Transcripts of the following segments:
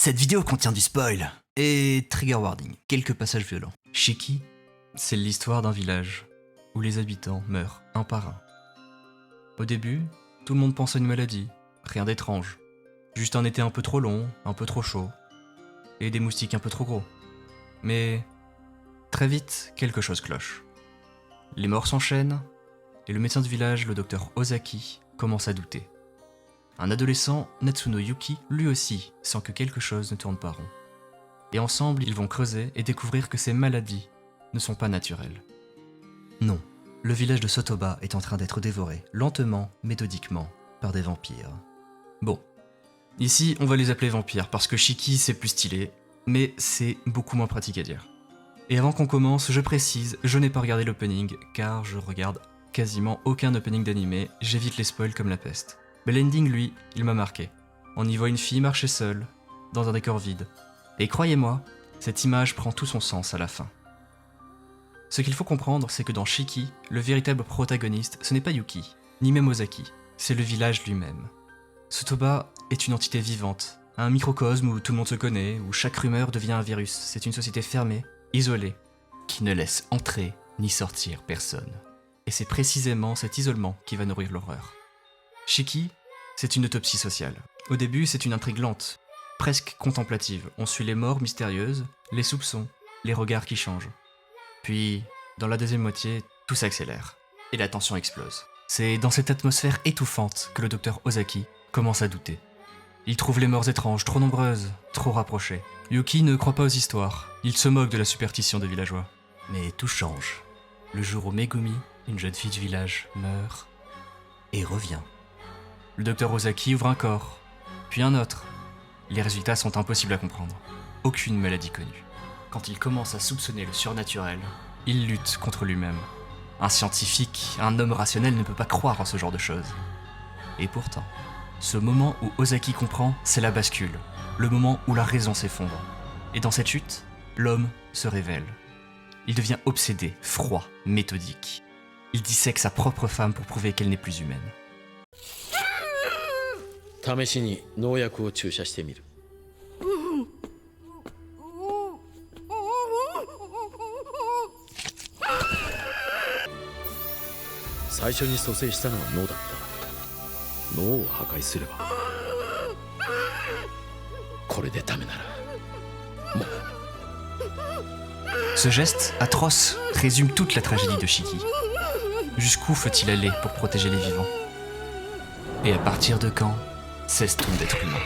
Cette vidéo contient du spoil et trigger warning, quelques passages violents. Shiki, c'est l'histoire d'un village où les habitants meurent un par un. Au début, tout le monde pense à une maladie, rien d'étrange. Juste un été un peu trop long, un peu trop chaud, et des moustiques un peu trop gros. Mais très vite, quelque chose cloche. Les morts s'enchaînent, et le médecin du village, le docteur Ozaki, commence à douter. Un adolescent, Natsuno Yuki, lui aussi, sent que quelque chose ne tourne pas rond. Et ensemble, ils vont creuser et découvrir que ces maladies ne sont pas naturelles. Non, le village de Sotoba est en train d'être dévoré, lentement, méthodiquement, par des vampires. Bon, ici, on va les appeler vampires, parce que Shiki, c'est plus stylé, mais c'est beaucoup moins pratique à dire. Et avant qu'on commence, je précise, je n'ai pas regardé l'opening, car je regarde quasiment aucun opening d'anime, j'évite les spoils comme la peste. Mais l'ending, lui, il m'a marqué. On y voit une fille marcher seule, dans un décor vide. Et croyez-moi, cette image prend tout son sens à la fin. Ce qu'il faut comprendre, c'est que dans Shiki, le véritable protagoniste, ce n'est pas Yuki, ni même Ozaki, c'est le village lui-même. Sotoba est une entité vivante, un microcosme où tout le monde se connaît, où chaque rumeur devient un virus. C'est une société fermée, isolée, qui ne laisse entrer ni sortir personne. Et c'est précisément cet isolement qui va nourrir l'horreur. Shiki, c'est une autopsie sociale. Au début, c'est une intrigue lente, presque contemplative. On suit les morts mystérieuses, les soupçons, les regards qui changent. Puis, dans la deuxième moitié, tout s'accélère, et la tension explose. C'est dans cette atmosphère étouffante que le docteur Ozaki commence à douter. Il trouve les morts étranges, trop nombreuses, trop rapprochées. Yuki ne croit pas aux histoires, il se moque de la superstition des villageois. Mais tout change. Le jour où Megumi, une jeune fille du village, meurt et revient. Le docteur Ozaki ouvre un corps, puis un autre. Les résultats sont impossibles à comprendre. Aucune maladie connue. Quand il commence à soupçonner le surnaturel, il lutte contre lui-même. Un scientifique, un homme rationnel ne peut pas croire en ce genre de choses. Et pourtant, ce moment où Ozaki comprend, c'est la bascule. Le moment où la raison s'effondre. Et dans cette chute, l'homme se révèle. Il devient obsédé, froid, méthodique. Il dissèque sa propre femme pour prouver qu'elle n'est plus humaine. 試しに農薬を注射してみる。最初に蘇生したのは脳だった。脳を破壊すればこれでダメならもう。 Ce geste, atroce, résume toute la tragédie de Shiki. Jusqu'où faut-il aller pour protéger les vivants? Et à partir de quand cesse-t-on d'être humain?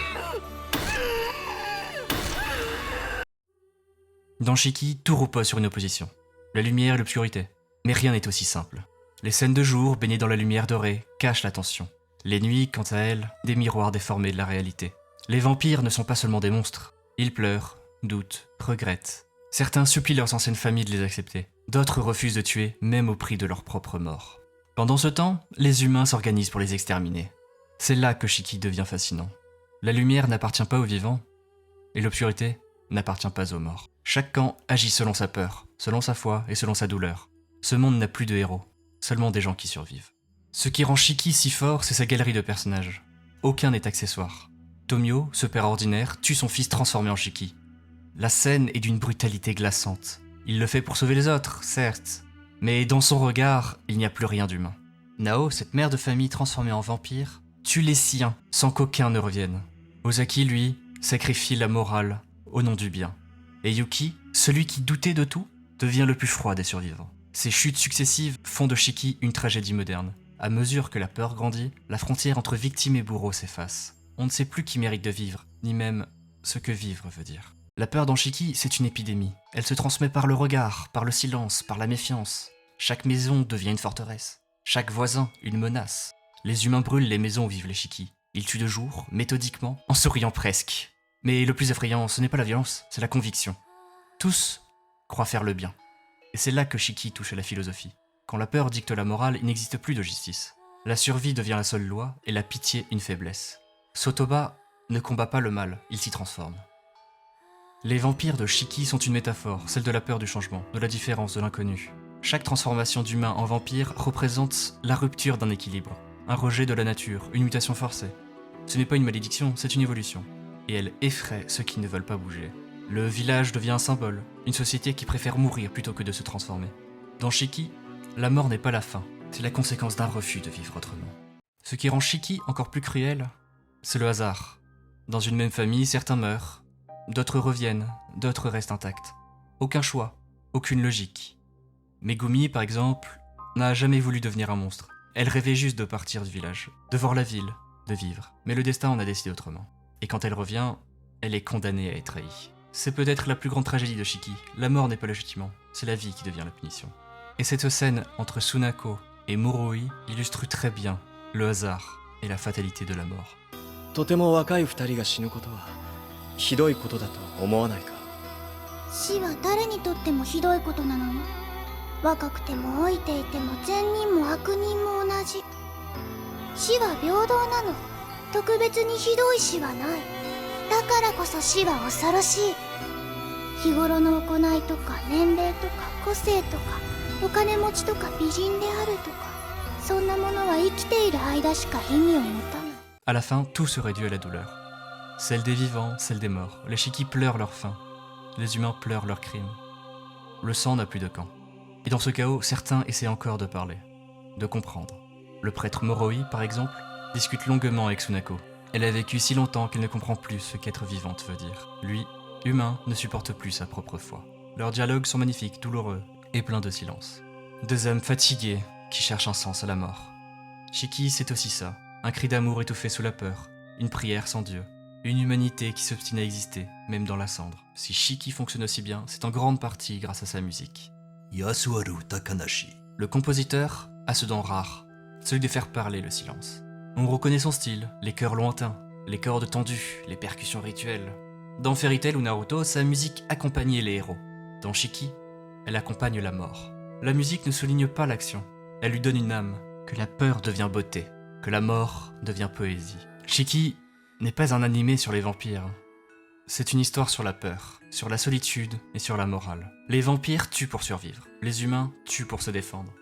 Dans Shiki, tout repose sur une opposition. La lumière et l'obscurité. Mais rien n'est aussi simple. Les scènes de jour, baignées dans la lumière dorée, cachent l'attention. Les nuits, quant à elles, des miroirs déformés de la réalité. Les vampires ne sont pas seulement des monstres. Ils pleurent, doutent, regrettent. Certains supplient leurs anciennes familles de les accepter. D'autres refusent de tuer, même au prix de leur propre mort. Pendant ce temps, les humains s'organisent pour les exterminer. C'est là que Shiki devient fascinant. La lumière n'appartient pas aux vivants, et l'obscurité n'appartient pas aux morts. Chaque camp agit selon sa peur, selon sa foi et selon sa douleur. Ce monde n'a plus de héros, seulement des gens qui survivent. Ce qui rend Shiki si fort, c'est sa galerie de personnages. Aucun n'est accessoire. Tomio, ce père ordinaire, tue son fils transformé en Shiki. La scène est d'une brutalité glaçante. Il le fait pour sauver les autres, certes, mais dans son regard, il n'y a plus rien d'humain. Nao, cette mère de famille transformée en vampire, tue les siens sans qu'aucun ne revienne. Ozaki, lui, sacrifie la morale au nom du bien. Et Yuki, celui qui doutait de tout, devient le plus froid des survivants. Ces chutes successives font de Shiki une tragédie moderne. À mesure que la peur grandit, la frontière entre victime et bourreau s'efface. On ne sait plus qui mérite de vivre, ni même ce que vivre veut dire. La peur dans Shiki, c'est une épidémie. Elle se transmet par le regard, par le silence, par la méfiance. Chaque maison devient une forteresse. Chaque voisin, une menace. Les humains brûlent les maisons où vivent les Shiki. Ils tuent de jour, méthodiquement, en souriant presque. Mais le plus effrayant, ce n'est pas la violence, c'est la conviction. Tous croient faire le bien. Et c'est là que Shiki touche à la philosophie. Quand la peur dicte la morale, il n'existe plus de justice. La survie devient la seule loi, et la pitié une faiblesse. Sotoba ne combat pas le mal, il s'y transforme. Les vampires de Shiki sont une métaphore, celle de la peur du changement, de la différence, de l'inconnu. Chaque transformation d'humain en vampire représente la rupture d'un équilibre, un rejet de la nature, une mutation forcée. Ce n'est pas une malédiction, c'est une évolution. et elle effraie ceux qui ne veulent pas bouger. Le village devient un symbole, une société qui préfère mourir plutôt que de se transformer. Dans Shiki, la mort n'est pas la fin, c'est la conséquence d'un refus de vivre autrement. Ce qui rend Shiki encore plus cruel, c'est le hasard. Dans une même famille, certains meurent, d'autres reviennent, d'autres restent intacts. Aucun choix, aucune logique. Megumi, par exemple, n'a jamais voulu devenir un monstre. Elle rêvait juste de partir du village, de voir la ville, de vivre. Mais le destin en a décidé autrement. Et quand elle revient, elle est condamnée à être trahie. C'est peut-être la plus grande tragédie de Shiki. La mort n'est pas le châtiment, c'est la vie qui devient la punition. Et cette scène entre Tsunako et Moroi illustre très bien le hasard et la fatalité de la mort. とても若い二人が死ぬことはひどいことだと思わないか。死は誰にとってもひどいことなのよ。若くても老いていても善人も悪人も同じ。死は平等なの。特別にひどい死はない。だからこそ死は恐ろしい。日頃の行いとか年齢とか個性とかお金持ちとか美人であるとか、そんなものは生きている間しか意味を持たない。À la fin, tout se réduit à la douleur. Celle des vivants, celle des morts. Les Shiki pleurent leur faim. Les humains pleurent leurs crimes. Le sang n'a plus de camp. Et dans ce chaos, certains essaient encore de parler, de comprendre. Le prêtre Moroi, par exemple, discute longuement avec Tsunako. Elle a vécu si longtemps qu'elle ne comprend plus ce qu'être vivante veut dire. Lui, humain, ne supporte plus sa propre foi. Leurs dialogues sont magnifiques, douloureux et pleins de silence. Deux âmes fatiguées qui cherchent un sens à la mort. Shiki, c'est aussi ça. Un cri d'amour étouffé sous la peur, une prière sans Dieu, une humanité qui s'obstine à exister, même dans la cendre. Si Shiki fonctionne aussi bien, c'est en grande partie grâce à sa musique. Yasuharu Takanashi. Le compositeur a ce don rare, celui de faire parler le silence. On reconnaît son style, les chœurs lointains, les cordes tendues, les percussions rituelles. Dans Fairy Tail ou Naruto, sa musique accompagnait les héros. Dans Shiki, elle accompagne la mort. La musique ne souligne pas l'action, elle lui donne une âme, que la peur devient beauté, que la mort devient poésie. Shiki n'est pas un animé sur les vampires. C'est une histoire sur la peur, sur la solitude et sur la morale. Les vampires tuent pour survivre, les humains tuent pour se défendre.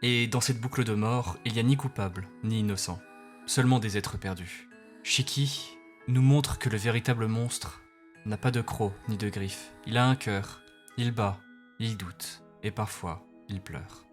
Et dans cette boucle de mort, il n'y a ni coupable, ni innocent, seulement des êtres perdus. Shiki nous montre que le véritable monstre n'a pas de crocs ni de griffes. Il a un cœur, il bat, il doute, et parfois il pleure.